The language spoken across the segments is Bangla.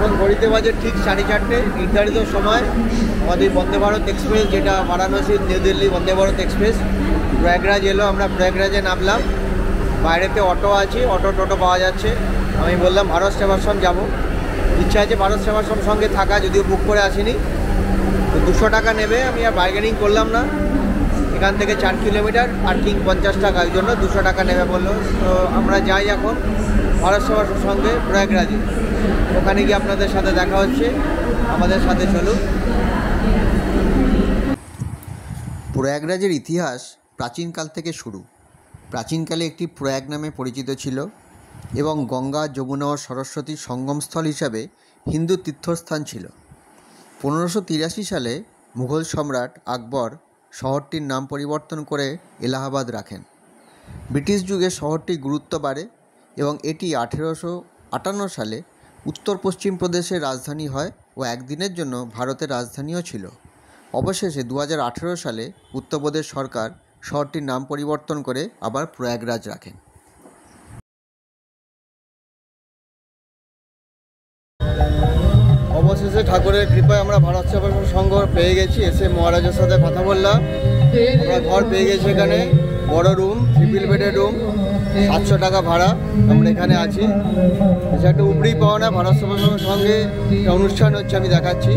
এখন ঘড়িতে বাজে ঠিক 4:30 নির্ধারিত সময়। আমাদের বন্দে ভারত এক্সপ্রেস, যেটা বারাণসী নিউ দিল্লি বন্দে ভারত এক্সপ্রেস, প্রয়াগরাজ এলো। আমরা প্রয়াগরাজে নামলাম। বাইরেতে অটো আছে, টোটো পাওয়া যাচ্ছে। আমি বললাম ভারত সেবাশ্রম যাব, ইচ্ছা আছে ভারত সেবাশ্রম সঙ্গে থাকা, যদিও বুক করে আসিনি। তো 200 টাকা নেবে, আমি আর বার্গেনিং করলাম না। এখান থেকে 4 কিলোমিটার, পার্কিং 50 টাকা, ওই জন্য 200 টাকা নেবে বললো। তো আমরা যাই এখন ভারত সেবাশ্রম সঙ্গে প্রয়াগরাজে। ওখানে গিয়ে আপনাদের সাথে দেখা হচ্ছে, আমাদের সাথে চলুন। প্রয়াগরাজের ইতিহাস প্রাচীনকাল থেকে শুরু। প্রাচীনকালে একটি প্রয়াগ নামে পরিচিত ছিল এবং গঙ্গা, যমুনা ও সরস্বতীর সঙ্গমস্থল হিসাবে হিন্দু তীর্থস্থান ছিল। 1583 সালে মুঘল সম্রাট আকবর শহরটির নাম পরিবর্তন করে এলাহাবাদ রাখেন। ব্রিটিশ যুগে শহরটির গুরুত্ব বাড়ে এবং এটি 1858 সালে উত্তর পশ্চিম প্রদেশের রাজধানী হয় ও একদিনের জন্য ভারতের রাজধানীও ছিল। অবশেষে 2018 সালে উত্তরপ্রদেশ সরকার শহরটির নাম পরিবর্তন করে আবার প্রয়াগরাজ রাখেন। অবশেষে ঠাকুরের কৃপায় আমরা ভারত সেবাশ্রম সংঘ পেয়ে গেছি। এসে মহারাজের সাথে কথা বললাম, আমরা ঘর পেয়ে গেছি। এখানে বড় রুম, ট্রিপল বেডের রুম, 700 টাকা ভাড়া। আমরা এখানে আছি। এটা একটা উপরি পাওনা, ভারত সেবাশ্রম সঙ্গে একটা অনুষ্ঠান হচ্ছে, আমি দেখাচ্ছি।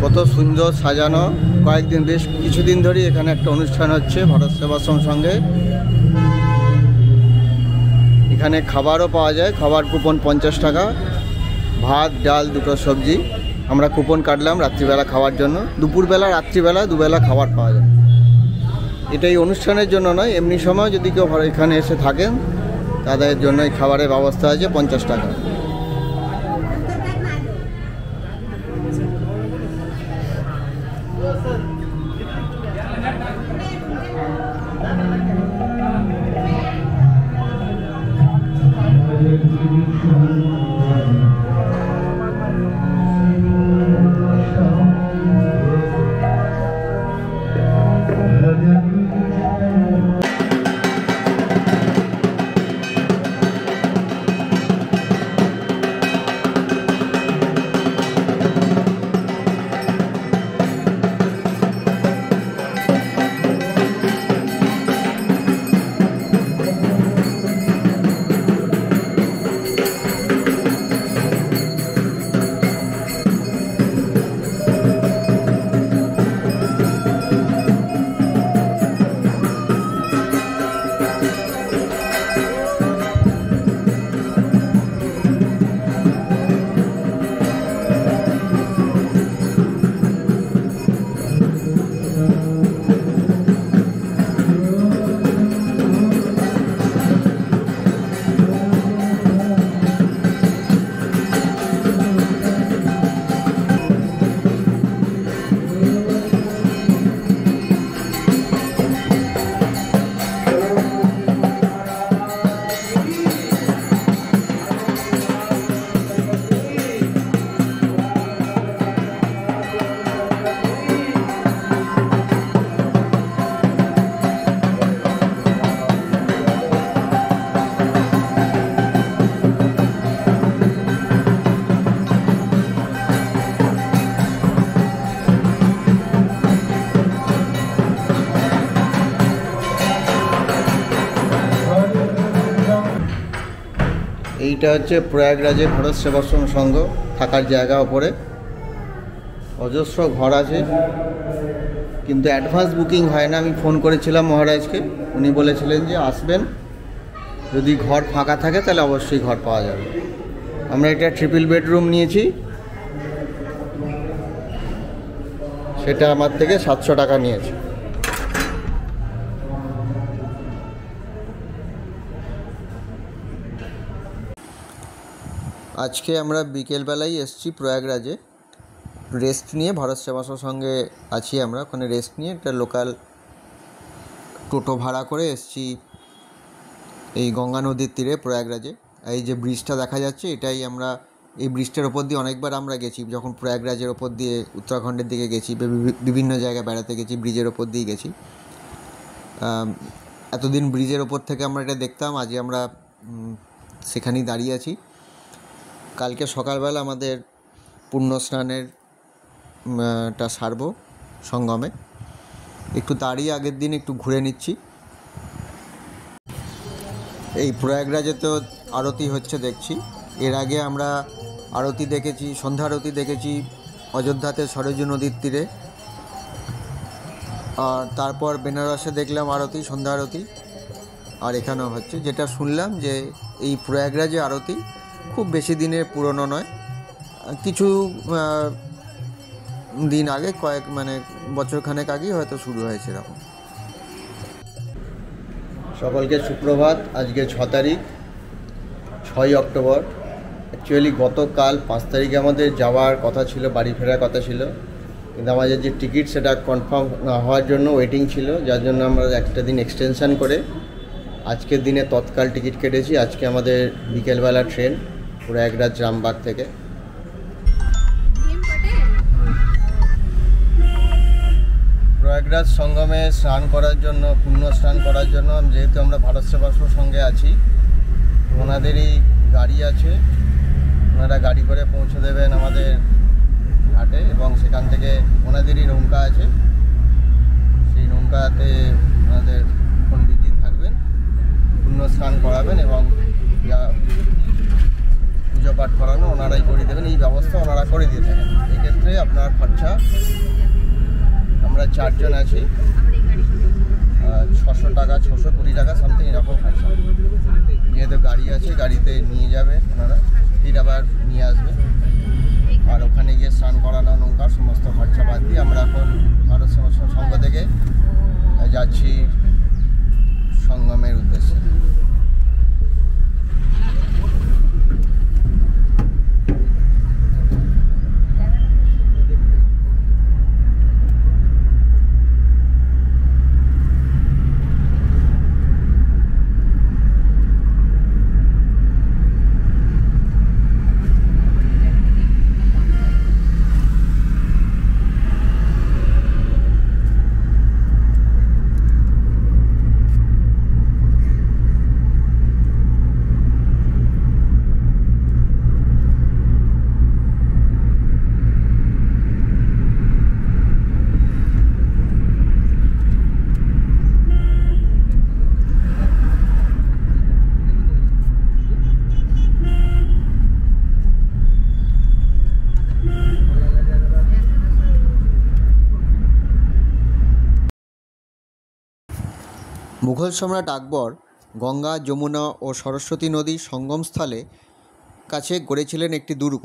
কত সুন্দর সাজানো। কয়েকদিন, বেশ কিছুদিন ধরেই এখানে একটা অনুষ্ঠান হচ্ছে ভারত সেবাশ্রম সঙ্গে। এখানে খাবারও পাওয়া যায়, খাবার কুপন 50 টাকা, ভাত, ডাল, 2টো সবজি। আমরা কুপন কাটলাম রাত্রিবেলা খাওয়ার জন্য। দুপুরবেলা, রাত্রিবেলা 2 বেলা খাবার পাওয়া যায়। এটা এই অনুষ্ঠানের জন্য নয়, এমনি সময় যদি কেউ এখানে এসে থাকেন তাদের জন্য এই খাবারের ব্যবস্থা আছে 50 টাকা। এইটা হচ্ছে প্রয়াগরাজের ভারত সেবাশ্রম সংঘ থাকার জায়গা। ওপরে অজস্র ঘর আছে, কিন্তু অ্যাডভান্স বুকিং হয় না। আমি ফোন করেছিলাম মহারাজকে, উনি বলেছিলেন যে আসবেন যদি ঘর ফাঁকা থাকে তাহলে অবশ্যই ঘর পাওয়া যাবে। আমরা এটা ট্রিপল বেডরুম নিয়েছি, সেটা আমার থেকে 700 টাকা নিয়েছে। আজকে আমরা বিকেলবেলায় এসেছি প্রয়াগরাজে রেস্ট নিয়ে, ভারত সেবাশ্রম সঙ্গে আছি আমরা, ওখানে রেস্ট নিয়ে একটা লোকাল টোটো ভাড়া করে এসেছি এই গঙ্গা নদীর তীরে প্রয়াগরাজে। এই যে ব্রিজটা দেখা যাচ্ছে, এটাই আমরা এই ব্রিজটার ওপর দিয়ে অনেকবার আমরা গেছি, যখন প্রয়াগরাজের ওপর দিয়ে উত্তরাখণ্ডের দিকে গেছি, বিভিন্ন জায়গায় বেড়াতে গেছি, ব্রিজের ওপর দিয়ে গেছি। এতদিন ব্রিজের ওপর থেকে আমরা এটা দেখতাম, আজকে আমরা সেখানেই দাঁড়িয়ে আছি। কালকে সকালবেলা আমাদের পুণ্য স্নানের টা সারবো সঙ্গমে, একটু দাঁড়িয়ে আগের দিন একটু ঘুরে নিচ্ছি। এই প্রয়াগরাজে তো আরতি হচ্ছে দেখছি, এর আগে আমরা আরতি দেখেছি, সন্ধ্যা আরতি দেখেছি অযোধ্যাতে সরযূ নদীর তীরে, আর তারপর বেনারসে দেখলাম আরতি, সন্ধ্যা আরতি, আর এখানেও হচ্ছে। যেটা শুনলাম যে এই প্রয়াগরাজে আরতি খুব বেশি দিনের পুরনো নয়, কিছু দিন আগে, বছরখানেক আগেই হয়তো শুরু হয়েছে এরকম। সকলকে সুপ্রভাত। আজকে 6 তারিখ, 6ই অক্টোবর। অ্যাকচুয়ালি গতকাল 5 তারিখে আমাদের যাওয়ার কথা ছিল, বাড়ি ফেরার কথা ছিল, কিন্তু আমাদের যে টিকিট সেটা কনফার্ম না হওয়ার জন্য ওয়েটিং ছিল, যার জন্য আমরা একটা দিন এক্সটেনশান করে আজকের দিনে তৎকাল টিকিট কেটেছি। আজকে আমাদের বিকেলবেলা ট্রেন প্রয়াগরাজ রামবাগ থেকে। প্রয়াগরাজ সঙ্গমে স্নান করার জন্য, পুণ্য স্নান করার জন্য, যেহেতু আমরা ভারত সেবাশ্রমের সঙ্গে আছি, ওনাদেরই গাড়ি আছে, ওনারা গাড়ি করে পৌঁছে দেবেন আমাদের ঘাটে, এবং সেখান থেকে ওনাদেরই নৌকা আছে, সেই নৌকাতে ওনাদের পণ্ডিতজি থাকবেন, পুণ্য স্নান করাবেন এবং যা পুজো পাঠ করানো ওনারাই করে দেবেন, এই ব্যবস্থা ওনারা করে দিয়ে থাকেন। এক্ষেত্রে আপনার খরচা, আমরা 4 জন আছি, 600 টাকা, 620 টাকা সামথিং এরকম খরচা। যেহেতু গাড়ি আছে, গাড়িতে নিয়ে যাবে ওনারা, ফির আবার নিয়ে আসবে, আর ওখানে গিয়ে স্নান করানো, নৌকার সমস্ত খরচা বাদ দিয়ে আমরা এখন ভারত সেবাশ্রম সংঘ থেকে যাচ্ছি সঙ্গমের উদ্দেশ্যে। মুঘল সম্রাট আকবর গঙ্গা, যমুনা ও সরস্বতী নদীর সঙ্গমস্থলে কাছে গড়েছিলেন একটি দুর্গ।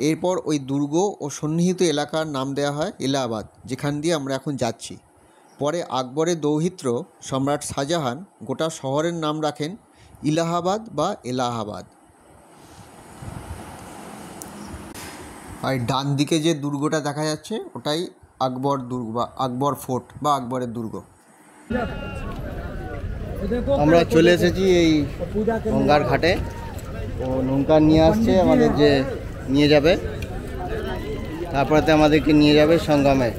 এরপর ওই দুর্গ ও সন্নিহিত এলাকার নাম দেওয়া হয় এলাহাবাদ, যেখান দিয়ে আমরা এখন যাচ্ছি। পরে আকবরের দৌহিত্র সম্রাট শাহজাহান গোটা শহরের নাম রাখেন ইলাহাবাদ বা এলাহাবাদ। আর ডান দিকে যে দুর্গটা দেখা যাচ্ছে ওটাই আকবর দুর্গ বা আকবর ফোর্ট বা আকবরের দুর্গ। আমরা চলে এসেছি এই গঙ্গার ঘাটে, ও নৌকা নিয়ে আসছে আমাদের, যে নিয়ে যাবে, তারপরে আমাদেরকে নিয়ে যাবে সঙ্গমে।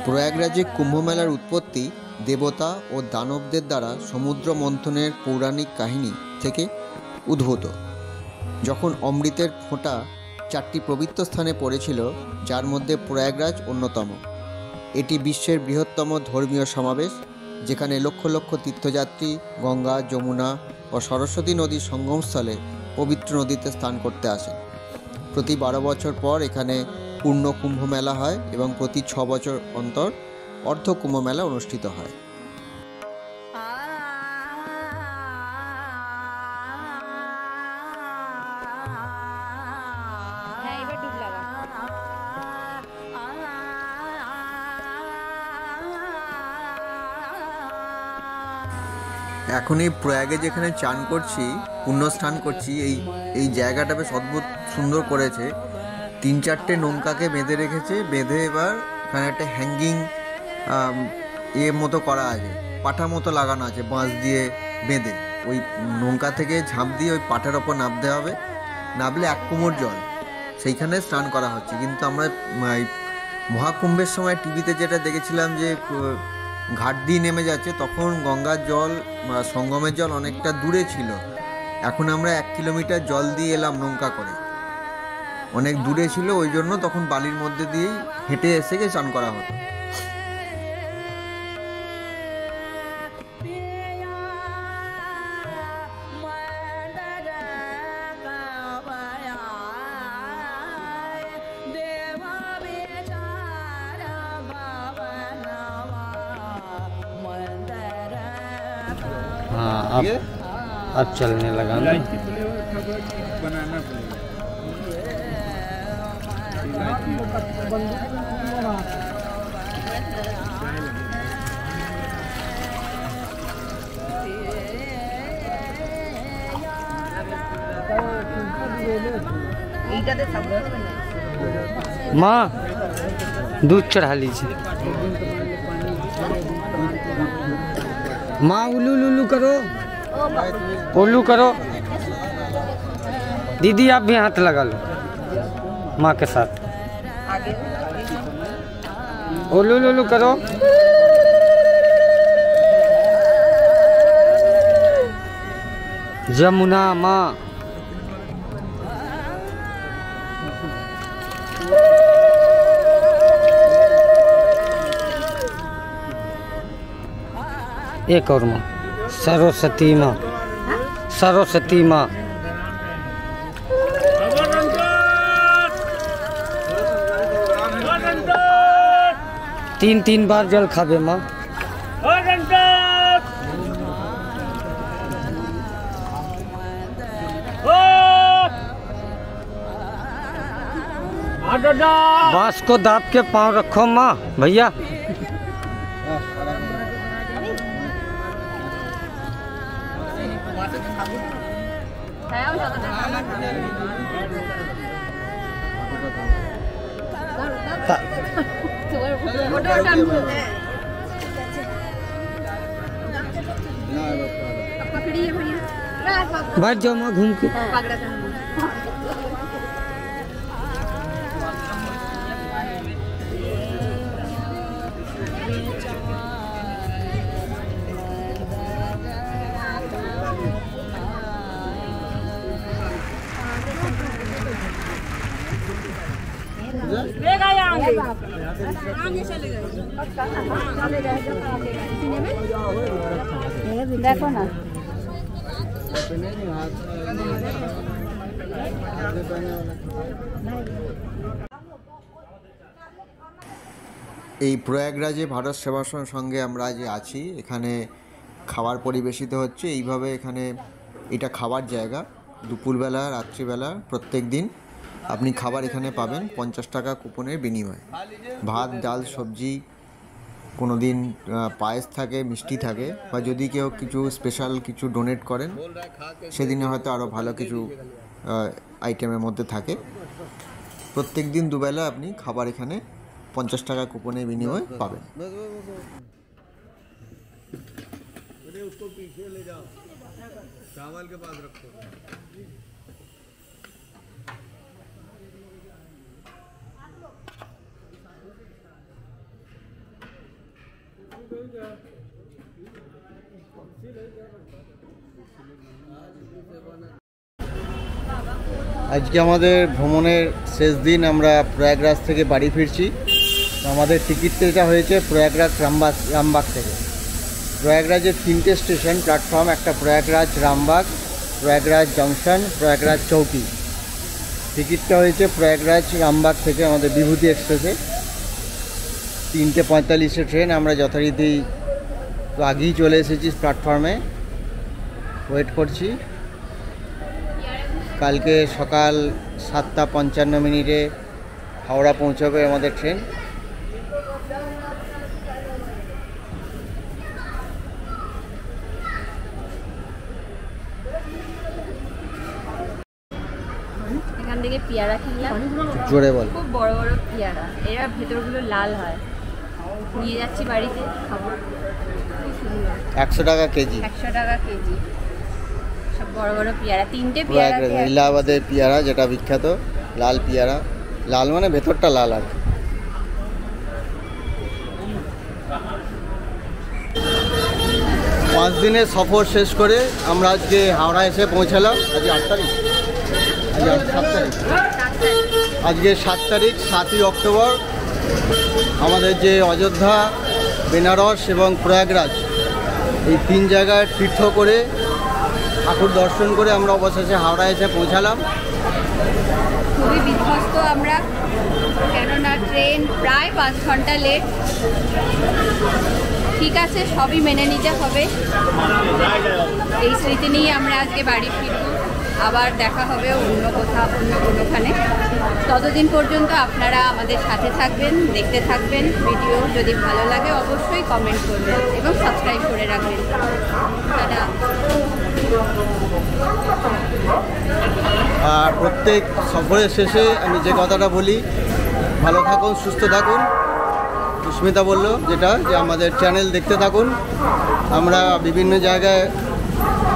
প্রয়াগরাজে কুম্ভমেলার উৎপত্তি দেবতা ও দানবদের দ্বারা সমুদ্র মন্থনের পৌরাণিক কাহিনী থেকে উদ্ভূত। যখন অমৃতের ফোঁটা 4টি পবিত্র স্থানে পড়েছিল, যার মধ্যে প্রয়াগরাজ অন্যতম। এটি বিশ্বের বৃহত্তম ধর্মীয় সমাবেশ, যেখানে লক্ষ লক্ষ তীর্থযাত্রী গঙ্গা, যমুনা ও সরস্বতী নদীর সঙ্গমস্থলে পবিত্র নদীতে স্নান করতে আসেন। প্রতি 12 বছর পর এখানে পূর্ণ কুম্ভ মেলা হয় এবং প্রতি 6 বছর অন্তর অর্ধ কুম্ভ মেলা অনুষ্ঠিত হয়। এখন এই প্রয়াগে যেখানে চান করছি, পুণ্য স্নান করছি, এই জায়গাটা বেশ অদ্ভুত সুন্দর করেছে। 3-4টে নৌকাকে বেঁধে রেখেছে, বেঁধে এবার এখানে একটা হ্যাঙ্গিং মতো করা আছে, পাটা মতো লাগানো আছে বাঁশ দিয়ে বেঁধে। ওই নৌকা থেকে ঝাঁপ দিয়ে ওই পাটার ওপর নামতে হবে, নামলে 1 কোমর জল, সেইখানে স্নান করা হচ্ছে। কিন্তু আমরা মহাকুম্ভের সময় টিভিতে যেটা দেখেছিলাম যে ঘাট দিয়ে নেমে যাচ্ছে, তখন গঙ্গার জল, সঙ্গমের জল অনেকটা দূরে ছিল। এখন আমরা 1 কিলোমিটার জল দিয়ে এলাম নৌকা করে, অনেক দূরে ছিল, ওই জন্য তখন বালির মধ্যে দিয়েই হেঁটে এসে স্নান করা হতো। हाँ, अब चलने लगा ना। माँ दूध चढ़ा लीजिए। माँ उल्लू लुल्लू करो, उल्लू करो। दीदी आप भी हाथ लगा लो माँ के साथ। उल्लू लुल्लू करो। जमुना माँ। एक और माँ, सरस्वती माँ, सरस्वती माँ। तीन बार जल खाबे माँ। बांस को दाब के पाँव रखो माँ भैया। बैठ जाओ माँ घूम के। देखो ना এই প্রয়াগরাজে ভারত সেবাশ্রম সঙ্গে আমরা যে আছি, এখানে খাবার পরিবেশিত হচ্ছে এইভাবে। এখানে এটা খাবার জায়গা, দুপুরবেলা, রাত্রিবেলা, প্রত্যেক দিন আপনি খাবার এখানে পাবেন 50 টাকা কুপনের বিনিময়ে। ভাত, ডাল, সবজি, কোনো দিন পায়েস থাকে, মিষ্টি থাকে, বা যদি কেউ কিছু স্পেশাল কিছু ডোনেট করেন সেদিনে হয়তো আরও ভালো কিছু আইটেমের মধ্যে থাকে। প্রত্যেক দিন দুবেলা আপনি খাবার এখানে 50 টাকা কুপনের বিনিময়ে পাবেন। उसको पीछे ले जाओ, चावल के पास रखो। আজকে আমাদের ভ্রমণের শেষ দিন, আমরা প্রয়াগরাজ থেকে বাড়ি ফিরছি। আমাদের টিকিটটা হয়েছে প্রয়াগরাজ রামবাগ থেকে। প্রয়াগরাজের 3টে স্টেশন প্ল্যাটফর্ম, একটা প্রয়াগরাজ রামবাগ, প্রয়াগরাজ জংশন, প্রয়াগরাজ চৌকি। টিকিটটা হয়েছে প্রয়াগরাজ রামবাগ থেকে আমাদের বিভূতি এক্সপ্রেসে। 3:45 ট্রেন। আমরা যথারীতি আগেই চলে এসেছি প্ল্যাটফর্মে, ওয়েট করছি। কালকে সকাল 7:55 হাওড়া পৌঁছাবে আমাদের ট্রেন। এখান থেকে পেয়ারা কিনলাম, জোরে বল। খুব বড় বড় পেয়ারা, এরা ভেতরগুলো লাল হয়। নিয়ে যাচ্ছি বাড়িতে, খাবো। খুব সুন্দর। 100 টাকা কেজি। 100 টাকা কেজি। সব বড় বড় পেয়ারা, 3টে পেয়ারা। ইলাহাবাদের পেয়ারা যেটা বিখ্যাত, লাল পেয়ারা। লাল মানে ভেতরটা লাল আর কি। পাঁচ দিনের সফর শেষ করে আমরা আজকে হাওড়া এসে পৌঁছালাম। আজকে 8 তারিখ, আজকে 7 তারিখ, আজকে 7 তারিখ, 7ই অক্টোবর। আমাদের যে অযোধ্যা, বেনারস এবং প্রয়াগরাজ, এই 3 জায়গায় তীর্থ করে ঠাকুর দর্শন করে আমরা অবশেষে হাওড়া এসে পৌঁছালাম। খুবই বিধ্বস্ত আমরা, কেননা ট্রেন প্রায় 5 ঘন্টা লেট। ঠিক আছে, সবই মেনে নিতে হবে। এই স্মৃতি নিয়ে আমরা আজকে বাড়ি ফিরব। আবার দেখা হবে অন্য কোথাও, অন্য কোনোখানে। ততদিন পর্যন্ত আপনারা আমাদের সাথে থাকবেন, দেখতে থাকবেন ভিডিও। যদি ভালো লাগে অবশ্যই কমেন্ট করবেন এবং সাবস্ক্রাইব করে রাখবেন। টাটা। আর প্রত্যেক সফরের শেষে আমি যে কথাটা বলি, ভালো থাকুন, সুস্থ থাকুন। সুস্মিতা বলল যেটা, যে আমাদের চ্যানেল দেখতে থাকুন। আমরা বিভিন্ন জায়গায়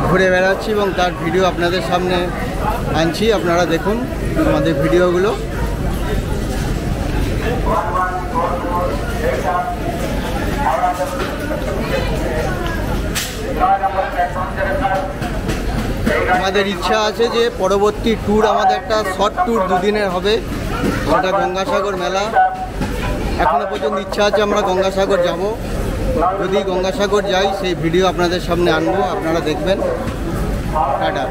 ঘুরে বেড়াচ্ছি এবং তার ভিডিও আপনাদের সামনে আনছি। আপনারা দেখুন আমাদের ভিডিওগুলো। আমাদের ইচ্ছা আছে যে পরবর্তী ট্যুর আমাদের একটা শর্ট ট্যুর 2 দিনের হবে, সেটা গঙ্গাসাগর মেলা। এখনো পর্যন্ত ইচ্ছা আছে আমরা গঙ্গাসাগর যাব। যদি গঙ্গাসাগর যাই সেই ভিডিও আপনাদের সামনে আনবো, আপনারা দেখবেন। টাটা।